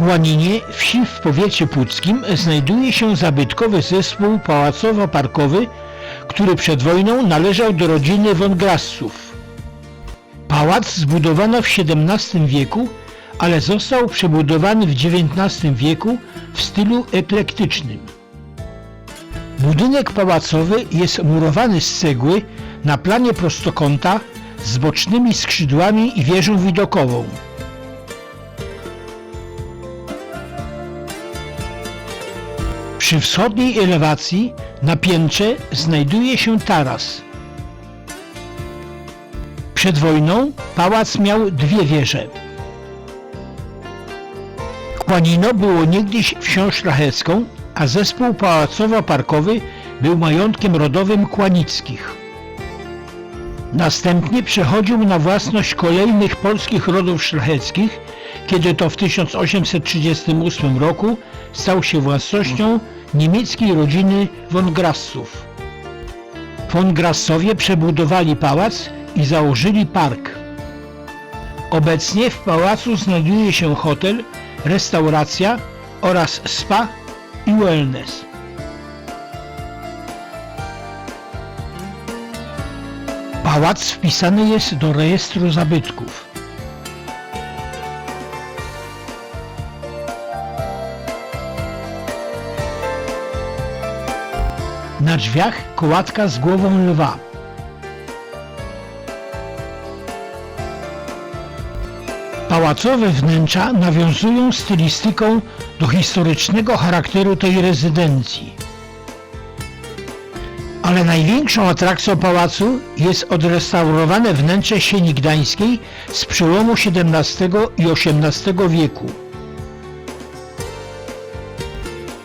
Kłaninie, wsi w powiecie puckim, znajduje się zabytkowy zespół pałacowo-parkowy, który przed wojną należał do rodziny von Grassów. Pałac zbudowano w XVII wieku, ale został przebudowany w XIX wieku w stylu eklektycznym. Budynek pałacowy jest murowany z cegły na planie prostokąta z bocznymi skrzydłami i wieżą widokową. Przy wschodniej elewacji na piętrze znajduje się taras. Przed wojną pałac miał dwie wieże. Kłanino było niegdyś wsią szlachecką, a zespół pałacowo-parkowy był majątkiem rodowym Kłanickich. Następnie przechodził na własność kolejnych polskich rodów szlacheckich, kiedy to w 1838 roku stał się własnością niemieckiej rodziny von Grassów. Von Grassowie przebudowali pałac i założyli park. Obecnie w pałacu znajduje się hotel, restauracja oraz spa i wellness. Pałac wpisany jest do rejestru zabytków. Na drzwiach kołatka z głową lwa. Pałacowe wnętrza nawiązują stylistyką do historycznego charakteru tej rezydencji. Ale największą atrakcją pałacu jest odrestaurowane wnętrze Sieni Gdańskiej z przełomu XVII i XVIII wieku.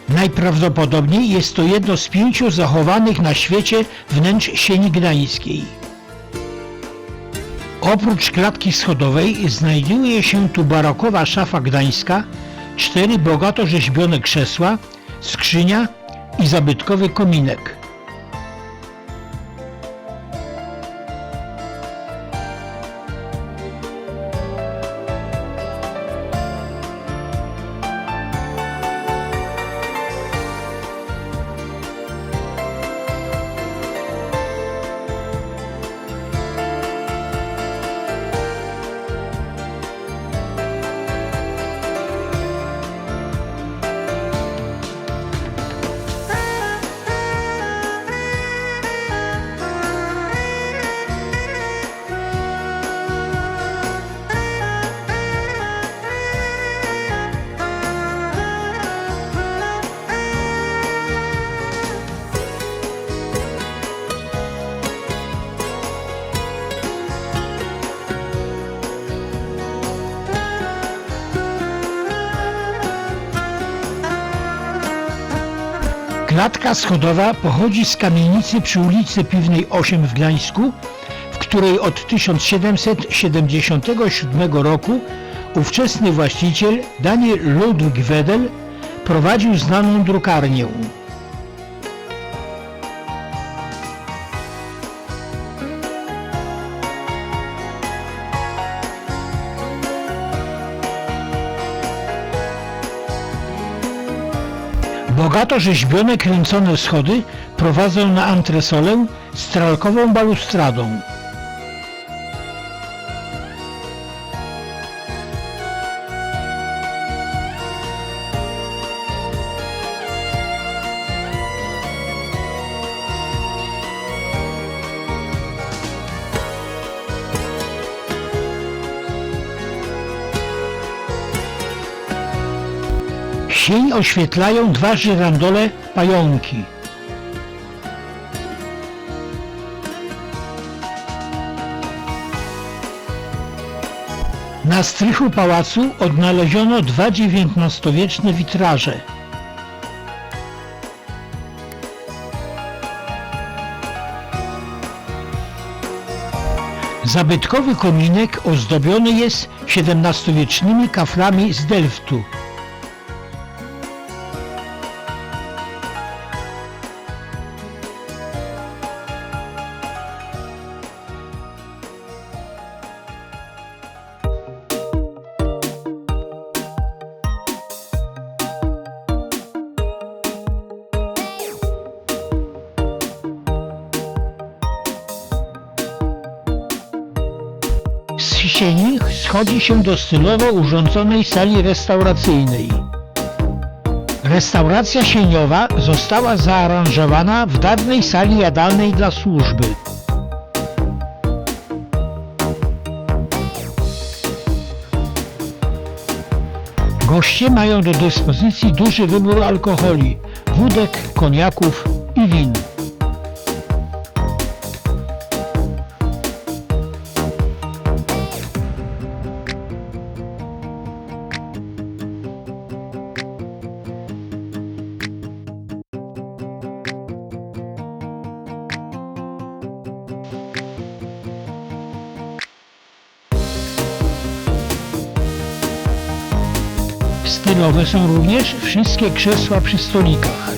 Najprawdopodobniej jest to jedno z 5 zachowanych na świecie wnętrz Sieni Gdańskiej. Oprócz klatki schodowej znajduje się tu barokowa szafa gdańska, 4 bogato rzeźbione krzesła, skrzynia i zabytkowy kominek. Klatka schodowa pochodzi z kamienicy przy ulicy Piwnej 8 w Gdańsku, w której od 1777 roku ówczesny właściciel Daniel Ludwig Wedel prowadził znaną drukarnię. Bogato rzeźbione kręcone schody prowadzą na antresolę z tralkową balustradą. Sień oświetlają 2 żyrandole pająki. Na strychu pałacu odnaleziono 2 XIX-wieczne witraże. Zabytkowy kominek ozdobiony jest XVII-wiecznymi kaflami z Delftu. przy sieni schodzi się do stylowo urządzonej sali restauracyjnej. Restauracja sieniowa została zaaranżowana w dawnej sali jadalnej dla służby. Goście mają do dyspozycji duży wybór alkoholi, wódek, koniaków i win. Stylowe są również wszystkie krzesła przy stolikach.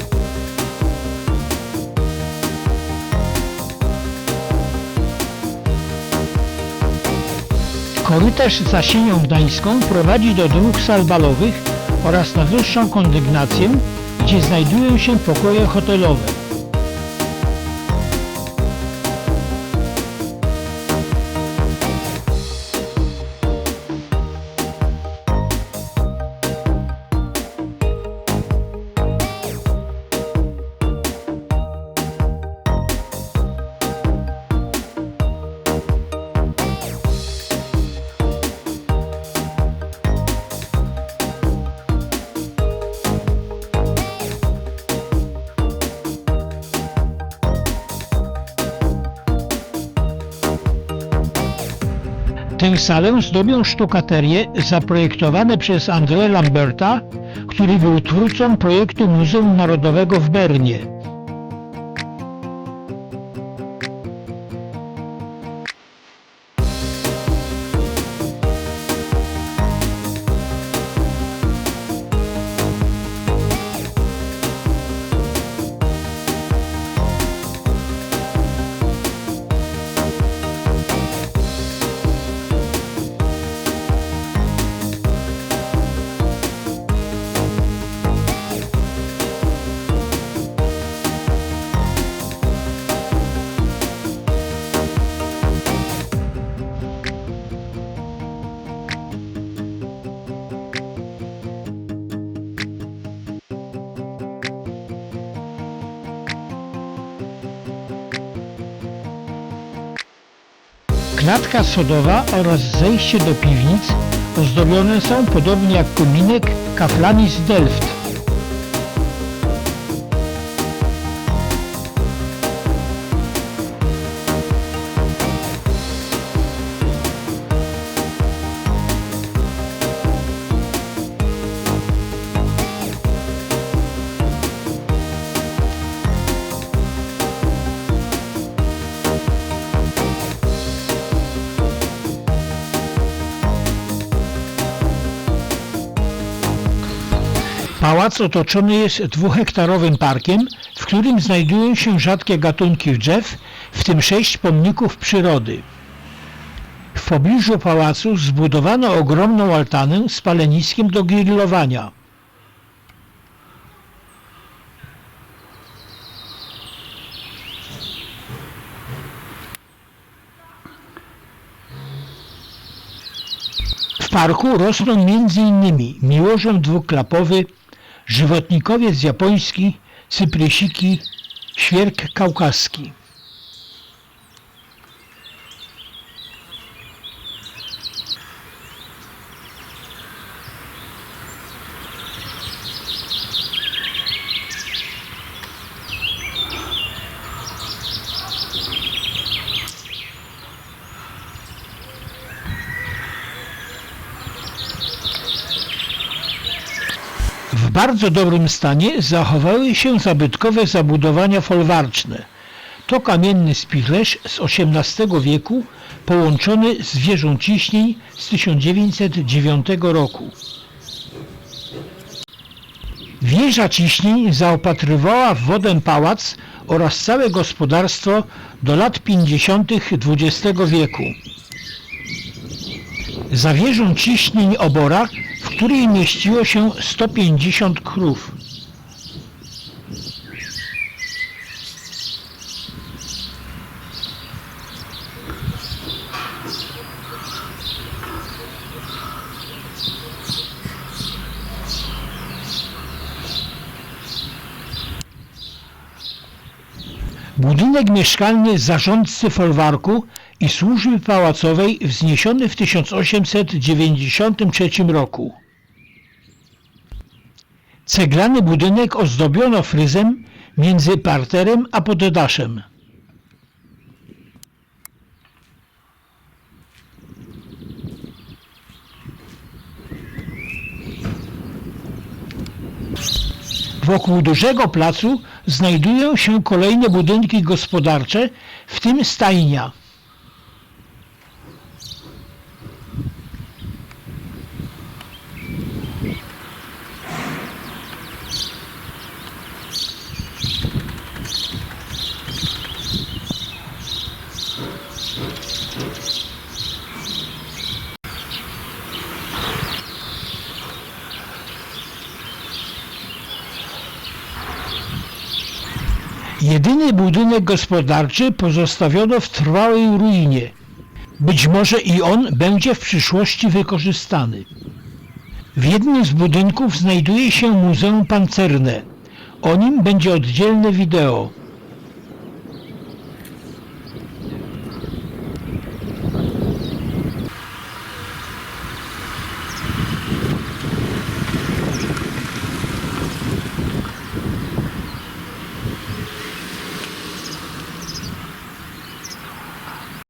Korytarz za sienią gdańską prowadzi do 2 sal balowych oraz na wyższą kondygnację, gdzie znajdują się pokoje hotelowe. Tę salę zdobią sztukaterie zaprojektowane przez André Lamberta, który był twórcą projektu Muzeum Narodowego w Bernie. Klatka schodowa oraz zejście do piwnic ozdobione są, podobnie jak kominek, kaflami z Delft. Pałac otoczony jest 2-hektarowym parkiem, w którym znajdują się rzadkie gatunki drzew, w tym 6 pomników przyrody. W pobliżu pałacu zbudowano ogromną altanę z paleniskiem do grillowania. W parku rosną m.in. miłożon dwuklapowy, żywotnikowiec japoński, cyprysiki, świerk kaukaski. W bardzo dobrym stanie zachowały się zabytkowe zabudowania folwarczne. To kamienny spichlerz z XVIII wieku połączony z wieżą ciśnień z 1909 roku. Wieża ciśnień zaopatrywała w wodę pałac oraz całe gospodarstwo do lat 50. XX wieku. Za wieżą ciśnień obora, w której mieściło się 150 krów. Budynek mieszkalny zarządcy folwarku i służby pałacowej wzniesiony w 1893 roku. Ceglany budynek ozdobiono fryzem między parterem a poddaszem. Wokół dużego placu znajdują się kolejne budynki gospodarcze, w tym stajnia. Jedyny budynek gospodarczy pozostawiono w trwałej ruinie. Być może i on będzie w przyszłości wykorzystany. W jednym z budynków znajduje się Muzeum Pancerne. O nim będzie oddzielne wideo.